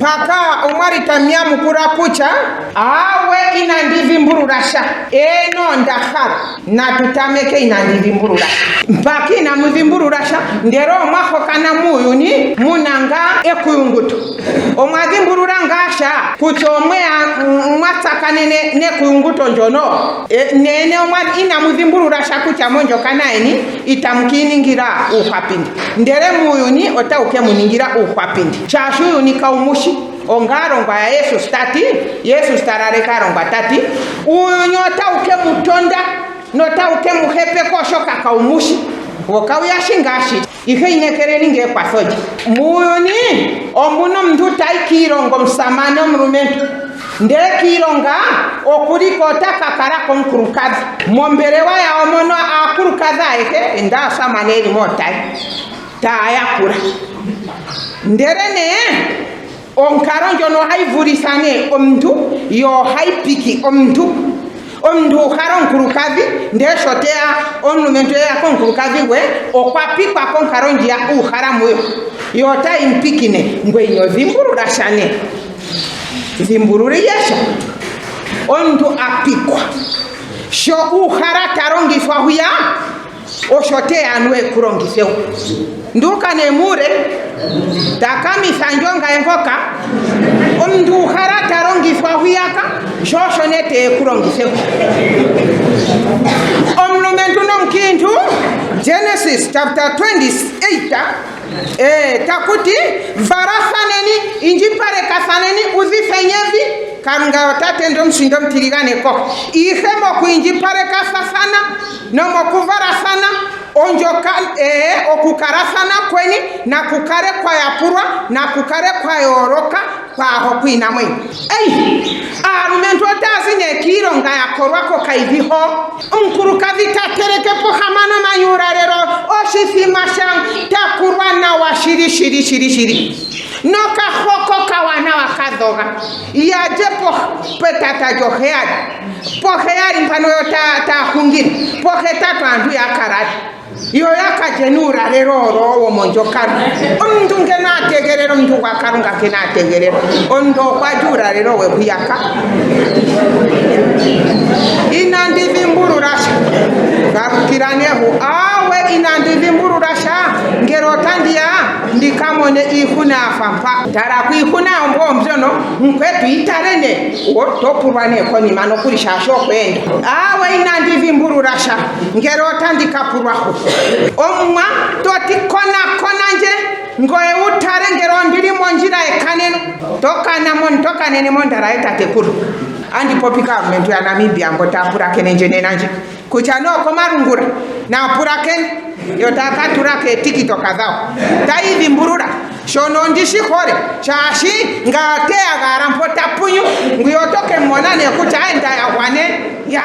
paka omwari tamia mukura kucha awe inandivi mbururasha eno ndahara na tutameke inandivi mbururasha mpaka ina mvimbururasha ndero mwaho kana muyuni munanga ekuyunguto omwazi mbururangasha kuchomwe mwatsakanene nekuyunguto njono nene omwazi ina mvimbururasha kucha monjo kanaini itamkiningira uhapindi ndere muyuni otauke muningira uhapindi chashuyu nikaumushi ongarongwa ya Yesu stati Yesu starare karongwa tati uyu nyota uke mutonda nota uke muhepe koshoka kaumushi wokauya shingashi ihe inekereni nge kwasoji muyuni omuno mndu taikirongo msamano mrumentu nde kironga okurikota kakarako nkurukazi momberewa ya omono akurukaza ehe nda samaneri motai taayakura nderene onkaronjo no haivurisane omntu yo haipiki omntu haron kurukazi ndeshotea onumento ya konkurukazi we okwapikwa konkaronji ya uharamu yo ta impikine ngwe inyo zimbururashane zimbururi yesha ontu apikwa sho uhara tarongifwa huya oshotea anwe kurongisewu nduka nemure takamisa njonga engoka omndu harata rongifwa huyaka shosho nete kurongisewu omlumentu nomkintu Genesis chapter 28 takuti varasaneni injipare kasaneni uzifenyevi karunga watate ndo mshindo mtirigane ko ihemo kuinjipare kasasana nomo kuvarasana onjoka okukarasana kweni na kukare kwa yapurwa na kukare kwa yoroka kwa hokwina mwe arumentu otazine kironga yakorwako kaiviho mkurukazi tatereke pohamano manyurarero oshisimashan takurwa na washiri noka hoko kawana wakadoga yaje petata joheari poheari mpano yota hungiri pohetatu andu ya karati iyo yakajenura reroro wo monjokana omuntu ngena tegerero mntu kwa karunga kena tegerero ondo kwajura rero we kuyaka inandivi mbururasha garukiranehu awe inandivi mbururasha ngerotandia ndikamone ihuna afampa tara kuihuna ombo mzono nkwetu itarene otopurwane koni mano kurishasho kwenda awe inandivi mbururasha ngerotandika purwaho omwa toti kona nje ngoe utare ngerondiri monjira ekaneno toka nene mondara etatekuru andi popika mentu ya Namibia mbota apura kene njene nanje kuchano komarungura na apura kene yotaka turake tikito kadhao taivi mburura shono ndishi kore chashi ngatea garampota punyu nguyotoke monane kucha enda ya wane ya